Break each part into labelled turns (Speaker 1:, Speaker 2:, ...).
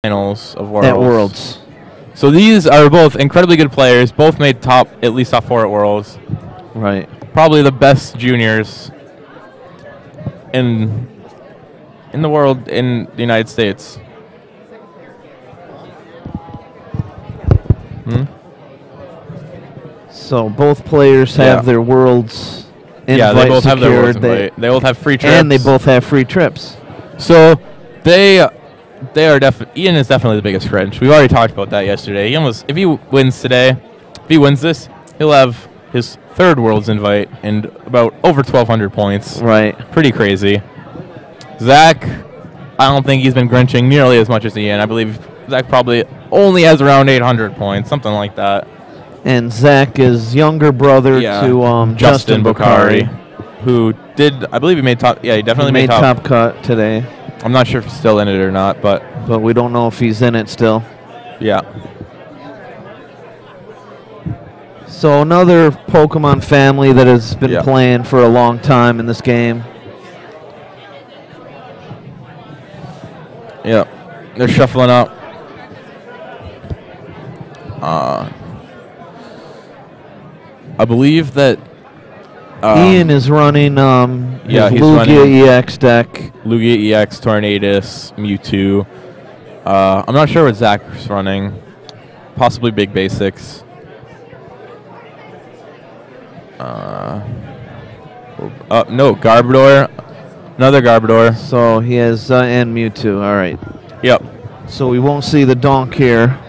Speaker 1: finals of Worlds.
Speaker 2: At Worlds.
Speaker 1: So these are both incredibly good players. Both made at least top 4 at Worlds.
Speaker 2: Right.
Speaker 1: Probably the best juniors in the world, in the United States.
Speaker 2: So both players have their Worlds invite
Speaker 1: they both have their Worlds
Speaker 2: secured.
Speaker 1: invite. They both have free trips.
Speaker 2: And they both have free trips.
Speaker 1: So they are Ian is definitely the biggest cringe. We've already talked about that yesterday. If he wins today, if he wins this, he'll have his 3rd Worlds invite and about over 1,200 points.
Speaker 2: Right.
Speaker 1: Pretty crazy. Zach, I don't think he's been grinching nearly as much as Ian. I believe Zach probably only has around 800 points, something like that.
Speaker 2: And Zach is younger brother to Justin Bokhari,
Speaker 1: who did, I believe he made top. Yeah, he definitely made
Speaker 2: top cut today.
Speaker 1: I'm not sure if he's still in it or not, but
Speaker 2: we don't know if he's in it still.
Speaker 1: Yeah.
Speaker 2: So another Pokemon family that has been playing for a long time in this game.
Speaker 1: Yeah, they're shuffling up. I believe that
Speaker 2: Ian is running his Lugia EX deck.
Speaker 1: Lugia EX, Tornadus, Mewtwo. I'm not sure what Zach's running. Possibly Big Basics. No, Garbodor. Another Garbodor.
Speaker 2: So he has and Mewtwo. All right.
Speaker 1: Yep.
Speaker 2: So we won't see the donk here.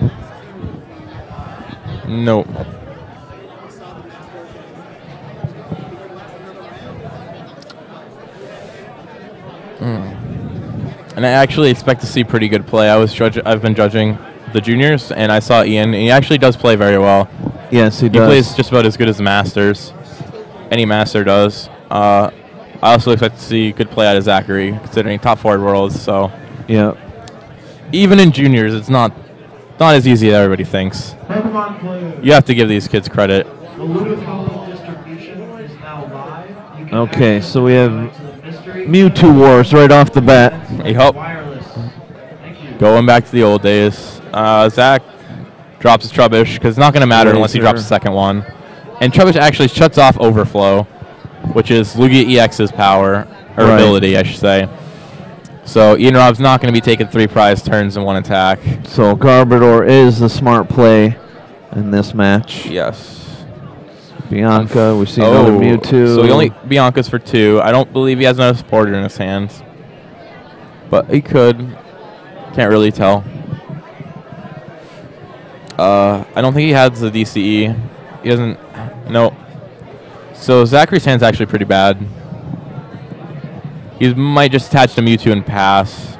Speaker 1: Nope. And I actually expect to see pretty good play. I've been judging the juniors, and I saw Ian, and he actually does play very well.
Speaker 2: Yes, he does.
Speaker 1: He plays just about as good as the Masters. Any Master does. I also expect to see good play out of Zachary, considering top 4 at Worlds. So,
Speaker 2: yeah.
Speaker 1: Even in juniors, it's not as easy as everybody thinks. You have to give these kids credit.
Speaker 2: Okay, so we have Mewtwo Wars right off the bat.
Speaker 1: Yep. Going back to the old days. Zach drops his Trubbish, because it's not going to matter unless he drops the second one. And Trubbish actually shuts off Overflow, which is Lugia EX's power, or ability, I should say. So Ian Robb's not going to be taking 3 prize turns in 1 attack.
Speaker 2: So Garbodor is the smart play in this match.
Speaker 1: Yes.
Speaker 2: Bianca, we see another Mewtwo.
Speaker 1: So he only Bianca's for 2. I don't believe he has another supporter in his hands. But he could. Can't really tell. I don't think he has the DCE. He doesn't. No. So Zachary's hand's actually pretty bad. He might just attach to Mewtwo and pass.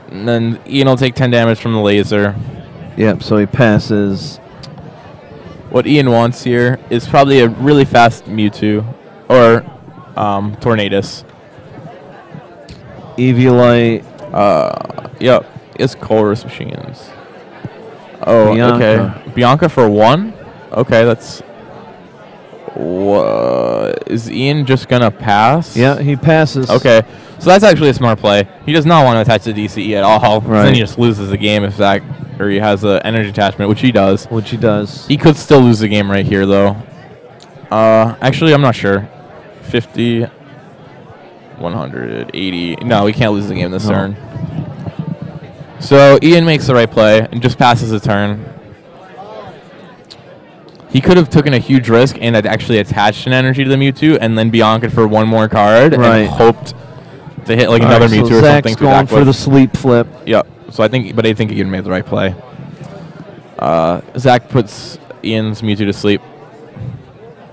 Speaker 1: And then Ian will take 10 damage from the laser.
Speaker 2: Yep, so he passes.
Speaker 1: What Ian wants here is probably a really fast Mewtwo. Or Tornadus.
Speaker 2: Eviolite.
Speaker 1: Yep. It's Colress Machines. Oh,
Speaker 2: Bianca.
Speaker 1: Okay. Bianca for 1? Okay, that's... Is Ian just going to pass?
Speaker 2: Yeah, he passes.
Speaker 1: Okay. So that's actually a smart play. He does not want to attach the DCE at all. Right. Then he just loses the game if Zach... Or he has an energy attachment, which he does. He could still lose the game right here, though. Actually, I'm not sure. 50... 180... No, we can't lose the game this turn. So Ian makes the right play and just passes the turn. He could have taken a huge risk and had actually attached an energy to the Mewtwo and then Bianca for 1 more card and hoped to hit like another Mewtwo or
Speaker 2: Zach's
Speaker 1: something.
Speaker 2: Going for the sleep flip.
Speaker 1: Yep. So I think he made the right play. Zach puts Ian's Mewtwo to sleep.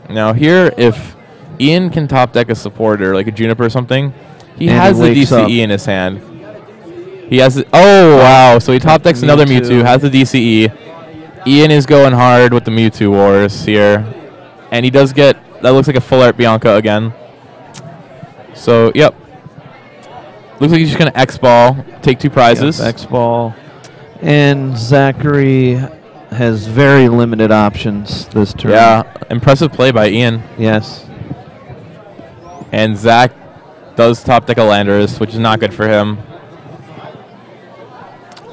Speaker 1: Now here, if Ian can top deck a supporter like a Juniper or something, he has the DCE in his hand. He has it. Oh, wow. So he top decks another Mewtwo, has the DCE. Ian is going hard with the Mewtwo Wars here. And he does get, that looks like a full art Bianca again. So, yep. Looks like he's just going to X-Ball, take 2 prizes.
Speaker 2: Yep, X-Ball. And Zachary has very limited options this turn.
Speaker 1: Yeah, impressive play by Ian.
Speaker 2: Yes.
Speaker 1: And Zach does top deck a Landorus, which is not good for him.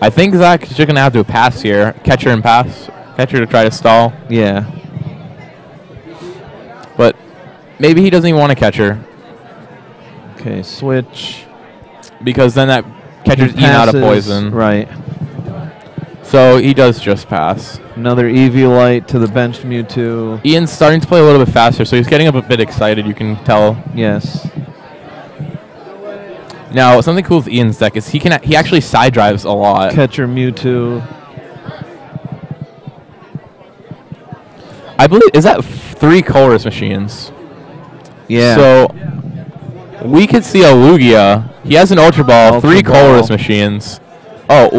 Speaker 1: I think Zach's just going to have to pass here. Catcher and pass. Catcher to try to stall.
Speaker 2: Yeah.
Speaker 1: But maybe he doesn't even want a catcher.
Speaker 2: Okay, switch.
Speaker 1: Because then that catcher's eating out of poison.
Speaker 2: Right.
Speaker 1: So he does just pass.
Speaker 2: Another Eviolite to the benched Mewtwo.
Speaker 1: Ian's starting to play a little bit faster, so he's getting a bit excited, you can tell.
Speaker 2: Yes.
Speaker 1: Now, something cool with Ian's deck is he actually side drives a lot.
Speaker 2: Catcher Mewtwo.
Speaker 1: I believe, is that 3 Colress machines?
Speaker 2: Yeah.
Speaker 1: So we could see a Lugia. He has an Ultra Ball, 3 Colress machines. Oh,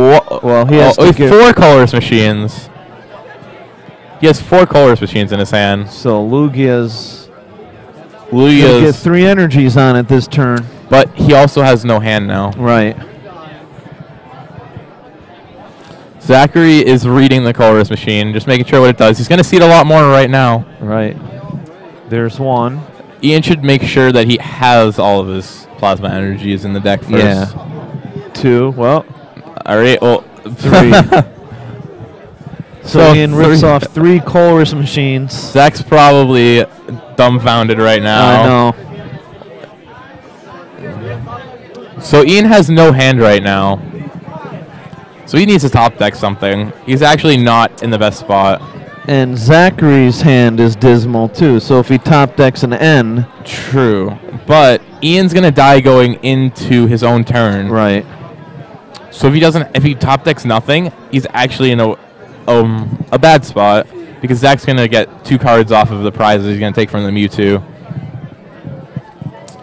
Speaker 2: well, he has
Speaker 1: 4 Colress machines. He has 4 Colress machines in his hand.
Speaker 2: So Lugia's get 3 energies on it this turn.
Speaker 1: But he also has no hand now.
Speaker 2: Right.
Speaker 1: Zachary is reading the Colress machine, just making sure what it does. He's going to see it a lot more right now.
Speaker 2: Right. There's 1.
Speaker 1: Ian should make sure that he has all of his plasma energies in the deck first.
Speaker 2: Yeah. 2. Well.
Speaker 1: All right. Well,
Speaker 2: 3. So Ian rips off 3 Colress machines.
Speaker 1: Zach's probably dumbfounded right now.
Speaker 2: I know.
Speaker 1: So Ian has no hand right now. So he needs to top deck something. He's actually not in the best spot.
Speaker 2: And Zachary's hand is dismal too. So if he top decks an N.
Speaker 1: True. But Ian's going to die going into his own turn.
Speaker 2: Right.
Speaker 1: So if he top decks nothing, he's actually in a bad spot because Zach's going to get 2 cards off of the prizes he's going to take from the Mewtwo.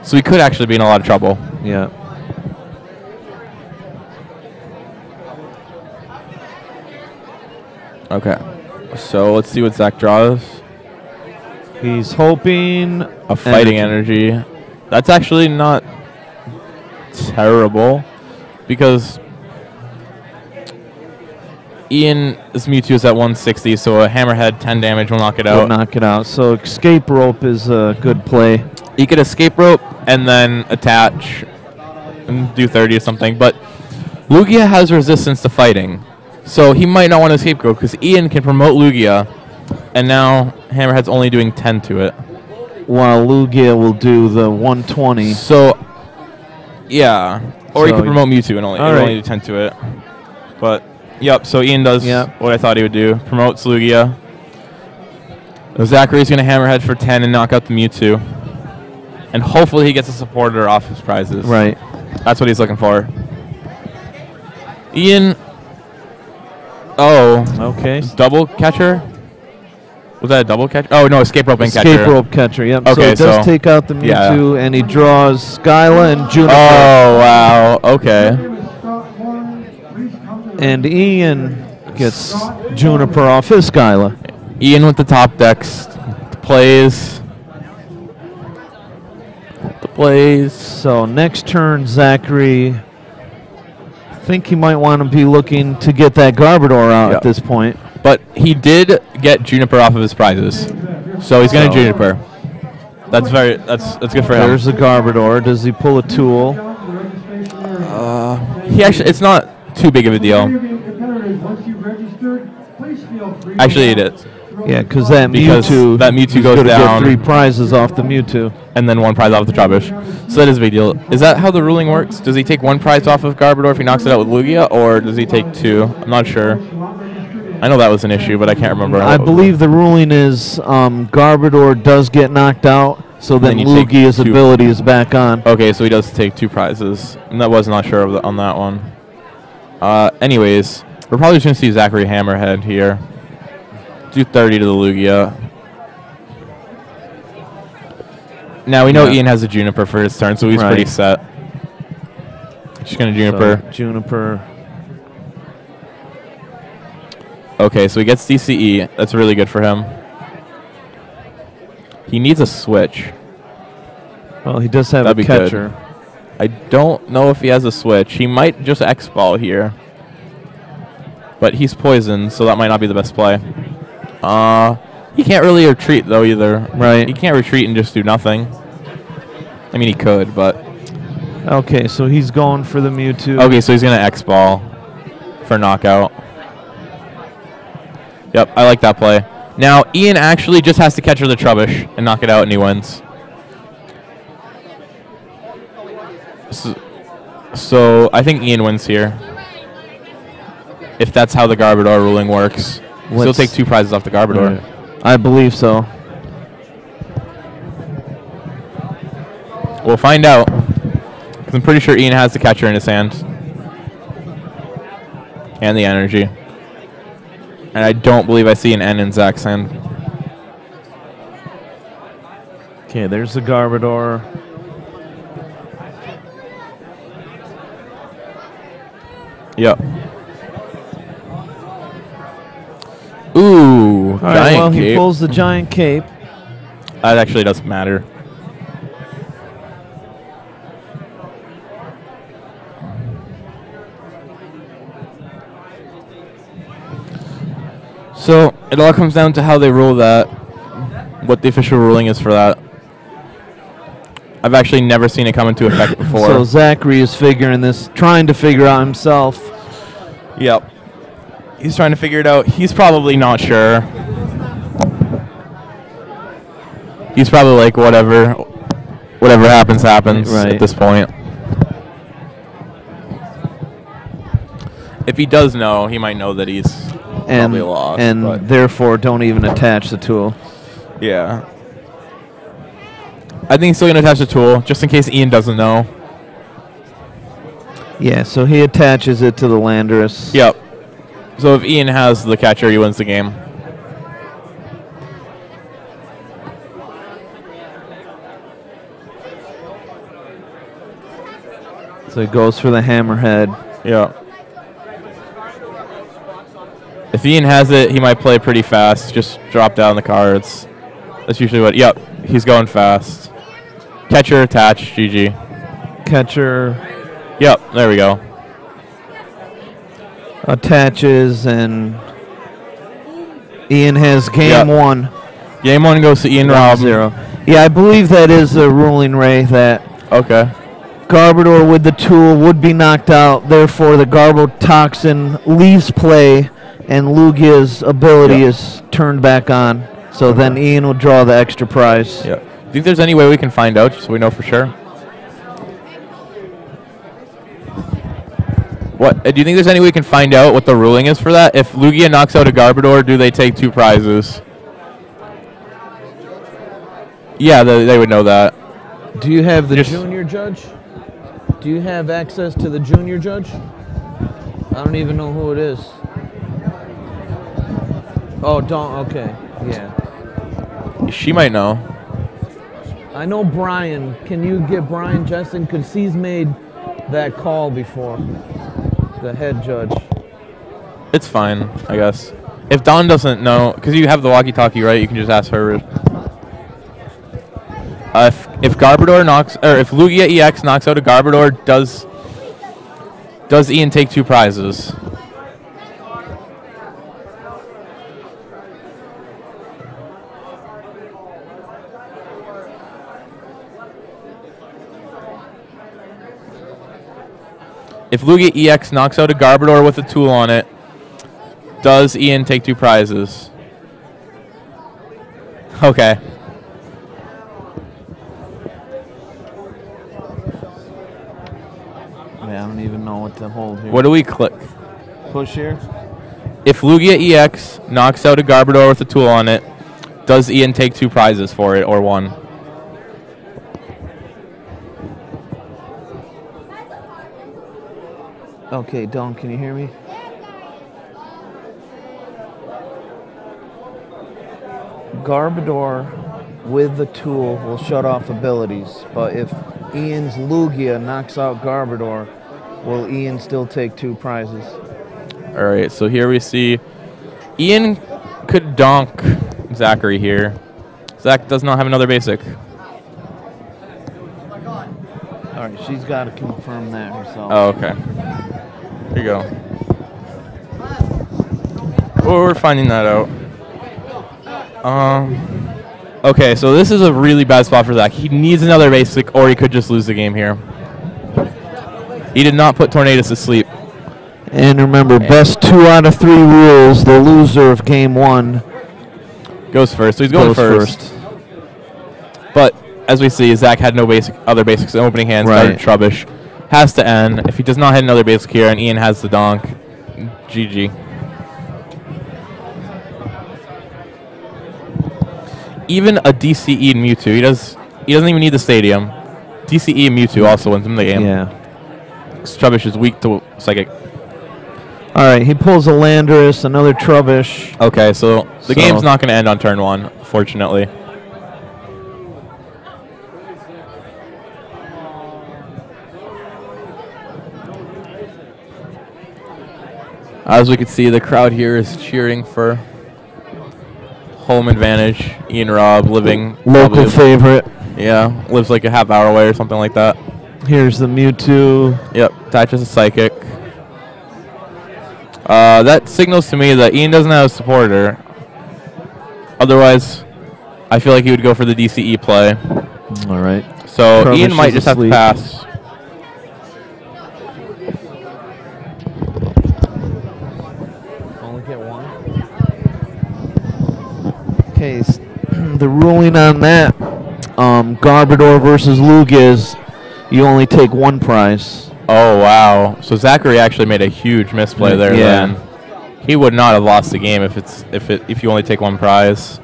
Speaker 1: So he could actually be in a lot of trouble.
Speaker 2: Yeah.
Speaker 1: Okay. So let's see what Zach draws.
Speaker 2: He's hoping
Speaker 1: a fighting energy. That's actually not terrible because Ian's Mewtwo is at 160, so a Hammerhead 10 damage will knock it out.
Speaker 2: Will knock it out. So Escape Rope is a good play.
Speaker 1: He could Escape Rope and then attach and do 30 or something, but Lugia has resistance to fighting, so he might not want to Escape Rope because Ian can promote Lugia, and now Hammerhead's only doing 10 to it.
Speaker 2: While Lugia will do the 120.
Speaker 1: So, yeah. Or he could promote Mewtwo and only do 10 to it. But, yep, so Ian does what I thought he would do. Promotes Lugia. Zachary's going to Hammerhead for 10 and knock out the Mewtwo. And hopefully he gets a supporter off his prizes.
Speaker 2: Right.
Speaker 1: That's what he's looking for. Ian. Oh.
Speaker 2: Okay.
Speaker 1: Double catcher? Was that a double catcher? Oh, no, Escape Rope and catcher.
Speaker 2: Escape Rope catcher, yep.
Speaker 1: Okay,
Speaker 2: so he does take out the Mewtwo, and he draws Skyla and Juniper.
Speaker 1: Oh, wow. Okay.
Speaker 2: And Ian gets Juniper off his Skyla.
Speaker 1: Ian with the top decks. Plays.
Speaker 2: So next turn, Zachary, I think he might want to be looking to get that Garbodor out at this point.
Speaker 1: But he did get Juniper off of his prizes, so he's going to Juniper. That's good for him.
Speaker 2: There's the Garbodor. Does he pull a tool?
Speaker 1: It's not too big of a deal. Actually, it is.
Speaker 2: Yeah, because that Mewtwo
Speaker 1: goes down.
Speaker 2: Get 3 prizes off the Mewtwo.
Speaker 1: And then 1 prize off the Trubbish. So that is a big deal. Is that how the ruling works? Does he take 1 prize off of Garbodor if he knocks it out with Lugia, or does he take 2? I'm not sure. I know that was an issue, but I can't remember.
Speaker 2: I believe the ruling is Garbodor does get knocked out, so then Lugia's ability is back on.
Speaker 1: Okay, so he does take 2 prizes. And I was not sure on that one. Anyways, we're probably just going to see Zachary Hammerhead here. Do 30 to the Lugia. Now we know Ian has a Juniper for his turn, so he's pretty set. Just going to Juniper.
Speaker 2: So Juniper.
Speaker 1: Okay, so he gets DCE. That's really good for him. He needs a switch.
Speaker 2: Well, he does have a catcher.
Speaker 1: Good. I don't know if he has a switch. He might just X-Ball here. But he's poisoned, so that might not be the best play. He can't really retreat, though, either.
Speaker 2: Right.
Speaker 1: He can't retreat and just do nothing. I mean, he could, but...
Speaker 2: Okay, so he's going for the Mewtwo.
Speaker 1: Okay, so he's going to X-Ball for knockout. Yep, I like that play. Now, Ian actually just has to catch her the Trubbish and knock it out, and he wins. So I think Ian wins here. If that's how the Garbodor ruling works. Still take 2 prizes off the Garbodor.
Speaker 2: I believe so.
Speaker 1: We'll find out. 'Cause I'm pretty sure Ian has the catcher in his hand. And the energy. And I don't believe I see an N in Zach's hand.
Speaker 2: Okay, there's the Garbodor.
Speaker 1: Yep. Ooh,
Speaker 2: All right,
Speaker 1: giant
Speaker 2: well,
Speaker 1: cape.
Speaker 2: he pulls the giant cape.
Speaker 1: That actually doesn't matter. So it all comes down to how they rule that, what the official ruling is for that. I've actually never seen it come into effect before.
Speaker 2: So Zachary is figuring this, trying to figure out himself.
Speaker 1: Yep. He's trying to figure it out. He's probably not sure. He's probably like, whatever happens, happens at this point. If he does know, he might know that he's probably lost.
Speaker 2: And therefore don't even attach the tool.
Speaker 1: Yeah. I think he's still going to attach the tool, just in case Ian doesn't know.
Speaker 2: Yeah, so he attaches it to the Landorus.
Speaker 1: Yep. So if Ian has the catcher, he wins the game.
Speaker 2: So he goes for the hammerhead.
Speaker 1: Yeah. If Ian has it, he might play pretty fast. Just drop down the cards. That's usually what... Yep, he's going fast. Catcher, attach, GG.
Speaker 2: Catcher.
Speaker 1: Yep, there we go.
Speaker 2: Attaches, and Ian has game 1.
Speaker 1: Game 1 goes to Ian Robb.
Speaker 2: 0. Yeah, I believe that is a ruling, Ray, that
Speaker 1: okay.
Speaker 2: Garbodor with the tool would be knocked out. Therefore, the Garbotoxin leaves play, and Lugia's ability is turned back on. So then Ian will draw the extra prize.
Speaker 1: Yeah. Do you think there's any way we can find out so we know for sure? What? Do you think there's any way we can find out what the ruling is for that? If Lugia knocks out a Garbodor, do they take 2 prizes? Yeah, they would know that.
Speaker 2: Do you have the junior judge? Do you have access to the junior judge? I don't even know who it is. Oh, don't. Okay. Yeah.
Speaker 1: She might know.
Speaker 2: I know Brian. Can you get Brian Jessen? Because he's made that call before. The head judge.
Speaker 1: It's fine, I guess. If Dawn doesn't know, because you have the walkie-talkie, right? You can just ask her. If Garbodor knocks, or if Lugia EX knocks out a Garbodor, does Ian take 2 prizes? If Lugia EX knocks out a Garbodor with a tool on it, does Ian take 2 prizes? Okay.
Speaker 2: Yeah, I don't even know what to hold here.
Speaker 1: What do we click?
Speaker 2: Push here?
Speaker 1: If Lugia EX knocks out a Garbodor with a tool on it, does Ian take 2 prizes for it, or 1?
Speaker 2: Okay, Dawn, can you hear me? Garbodor with the tool will shut off abilities, but if Ian's Lugia knocks out Garbodor, will Ian still take 2 prizes?
Speaker 1: All right, so here we see Ian could donk Zachary here. Zach does not have another basic.
Speaker 2: All right, she's got to confirm that herself.
Speaker 1: Oh, okay. Here you go. Well, we're finding that out. Okay, so this is a really bad spot for Zach. He needs another basic, or he could just lose the game here. He did not put Tornadus to sleep.
Speaker 2: And remember, best 2 out of 3 rules. The loser of game 1
Speaker 1: goes first. So he's going first. But as we see, Zach had no other basics in opening hands. Right. Trubbish has to end. If he does not hit another basic here, and Ian has the donk, GG. Even a DCE and Mewtwo, he doesn't even need the stadium. DCE and Mewtwo also wins him the game.
Speaker 2: Yeah.
Speaker 1: Trubbish is weak to Psychic.
Speaker 2: All right, he pulls a Landorus, another Trubbish.
Speaker 1: Okay, so the game's not going to end on turn 1, fortunately. As we can see, the crowd here is cheering for home advantage. Ian Robb living
Speaker 2: local favorite.
Speaker 1: Yeah, lives like a half hour away or something like that.
Speaker 2: Here's the Mewtwo.
Speaker 1: Yep, attaches a Psychic. That signals to me that Ian doesn't have a supporter. Otherwise, I feel like he would go for the DCE play.
Speaker 2: All right.
Speaker 1: So Trubbish Ian might just have to pass.
Speaker 2: Only get one. Okay, the ruling on that, Garbodor versus Lugia is you only take 1 prize.
Speaker 1: Oh, wow. So Zachary actually made a huge misplay there then. He would not have lost the game if you only take 1 prize.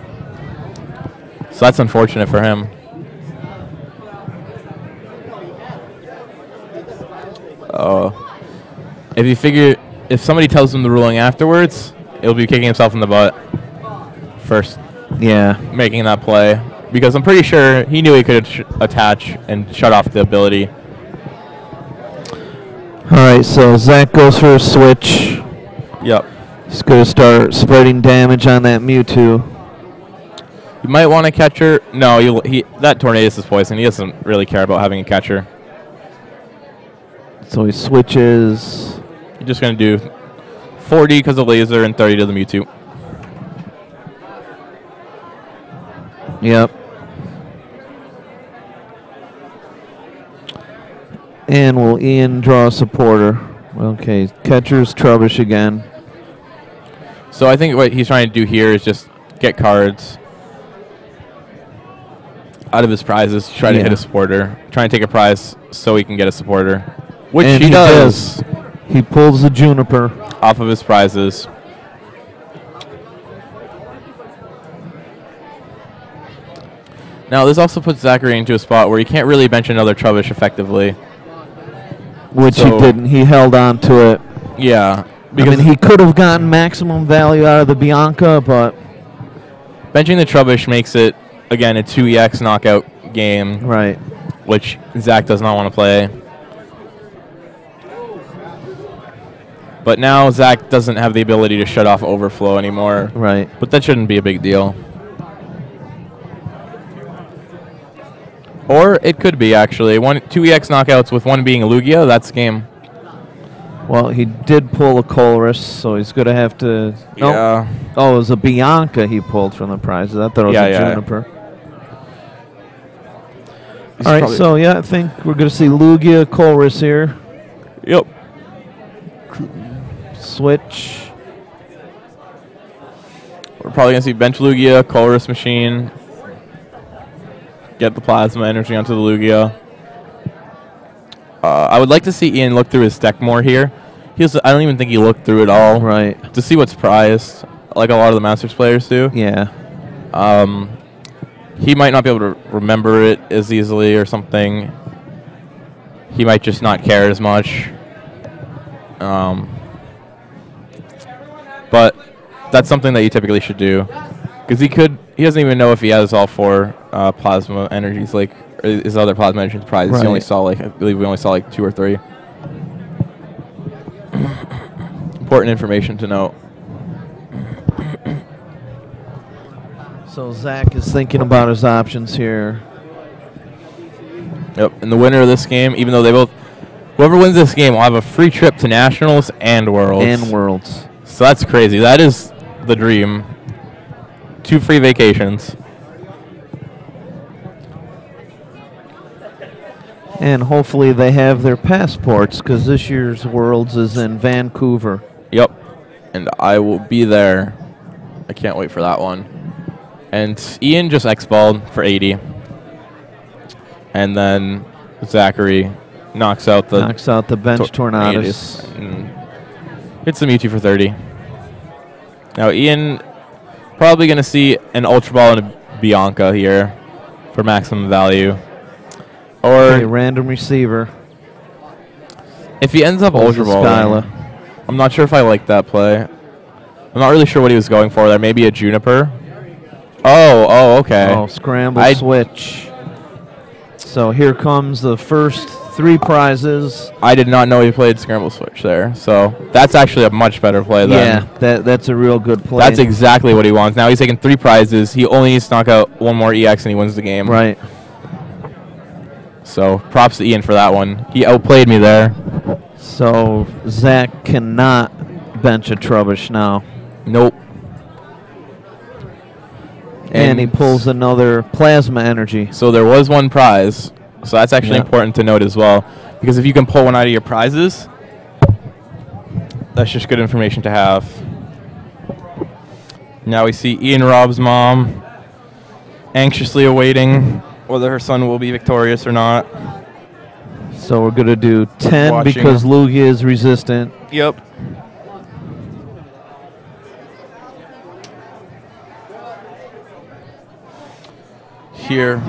Speaker 1: So that's unfortunate for him. If somebody tells him the ruling afterwards, he'll be kicking himself in the butt first.
Speaker 2: Yeah.
Speaker 1: Making that play. Because I'm pretty sure he knew he could attach and shut off the ability.
Speaker 2: All right, so Zach goes for a switch.
Speaker 1: Yep.
Speaker 2: He's going to start spreading damage on that Mewtwo.
Speaker 1: You might want a catcher. No, that Tornadus is poison. He doesn't really care about having a catcher.
Speaker 2: So he switches.
Speaker 1: He's just going to do 40 because of laser and 30 to the Mewtwo.
Speaker 2: Yep. And will Ian draw a supporter? Okay, catcher's Trubbish again.
Speaker 1: So I think what he's trying to do here is just get cards out of his prizes, try to hit a supporter, try and take a prize so he can get a supporter, which he does.
Speaker 2: He pulls the Juniper
Speaker 1: off of his prizes. Now this also puts Zachary into a spot where he can't really bench another Trubbish effectively.
Speaker 2: Which he didn't. He held on to it.
Speaker 1: Yeah.
Speaker 2: Because he could have gotten maximum value out of the Bianca, but
Speaker 1: benching the Trubbish makes it, again, a 2EX knockout game.
Speaker 2: Right.
Speaker 1: Which Zach does not want to play. But now Zach doesn't have the ability to shut off Overflow anymore.
Speaker 2: Right.
Speaker 1: But that shouldn't be a big deal. Or it could be, actually. 2EX knockouts with one being a Lugia, that's game.
Speaker 2: Well, he did pull a Colress, so he's going to have to...
Speaker 1: Yeah.
Speaker 2: Oh, it was a Bianca he pulled from the prizes. I thought it was a Juniper. All right, so, I think we're going to see Lugia, Colress here.
Speaker 1: Yep.
Speaker 2: Switch.
Speaker 1: We're probably going to see bench Lugia, Colress Machine. Get the Plasma Energy onto the Lugia. I would like to see Ian look through his deck more here. I don't even think he looked through it all.
Speaker 2: Right.
Speaker 1: To see what's prized, like a lot of the Masters players do.
Speaker 2: Yeah.
Speaker 1: He might not be able to remember it as easily or something. He might just not care as much. But that's something that you typically should do. Because he doesn't even know if he has all 4 plasma energies, like his other plasma energies prizes. Right. He only saw I believe we only saw 2 or 3. Important information to note.
Speaker 2: So Zach is thinking about his options here.
Speaker 1: Yep, and the winner of this game, even though whoever wins this game will have a free trip to Nationals and Worlds. So that's crazy. That is the dream. 2 free vacations.
Speaker 2: And hopefully they have their passports because this year's Worlds is in Vancouver.
Speaker 1: Yep. And I will be there. I can't wait for that one. And Ian just X-balled for 80. And then Zachary knocks out the
Speaker 2: bench Tornadus.
Speaker 1: Hits the Mewtwo for 30. Now Ian probably going to see an Ultra Ball and a Bianca here for maximum value. Or
Speaker 2: a random receiver.
Speaker 1: If he ends up Ultra Ball, I'm not sure if I like that play. I'm not really sure what he was going for there. Maybe a Juniper. Oh, okay.
Speaker 2: Oh, scramble switch. So here comes the first 3 prizes.
Speaker 1: I did not know he played Scramble Switch there. So that's actually a much better play then.
Speaker 2: Yeah, that's a real good play.
Speaker 1: That's exactly what he wants. Now he's taking 3 prizes. He only needs to knock out 1 more EX and he wins the game.
Speaker 2: Right.
Speaker 1: So props to Ian for that one. He outplayed me there.
Speaker 2: So Zach cannot bench a Trubbish now.
Speaker 1: Nope.
Speaker 2: And he pulls another Plasma Energy.
Speaker 1: So there was 1 prize. So that's actually important to note as well. Because if you can pull 1 out of your prizes, that's just good information to have. Now we see Ian Robb's mom anxiously awaiting whether her son will be victorious or not.
Speaker 2: So we're going to do 10 because Lugia is resistant.
Speaker 1: Yep. Here.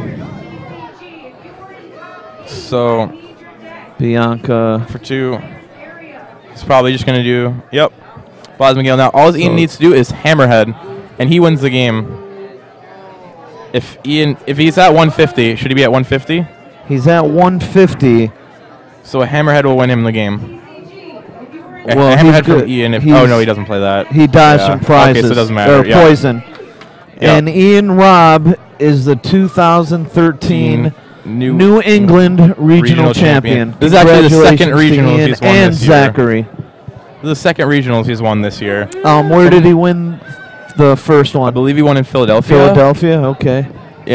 Speaker 1: So
Speaker 2: Bianca
Speaker 1: for 2. He's probably just going to do, Plasma Gale. Now all Ian needs to do is Hammerhead, and he wins the game. If he's at 150, should he be at 150?
Speaker 2: He's at 150.
Speaker 1: So a Hammerhead will win him the game.
Speaker 2: Well,
Speaker 1: a Hammerhead from Ian. Oh no, he doesn't play that.
Speaker 2: He dodged some prizes.
Speaker 1: Okay, so it doesn't matter.
Speaker 2: Or poison. And Ian Robb is the 2013 New England Regional Champion.
Speaker 1: This is actually the second regionals he's won
Speaker 2: and
Speaker 1: this year.
Speaker 2: Zachary.
Speaker 1: This is the second regionals he's won this year.
Speaker 2: Where did he win the first one?
Speaker 1: I believe he won in Philadelphia.
Speaker 2: Philadelphia, okay.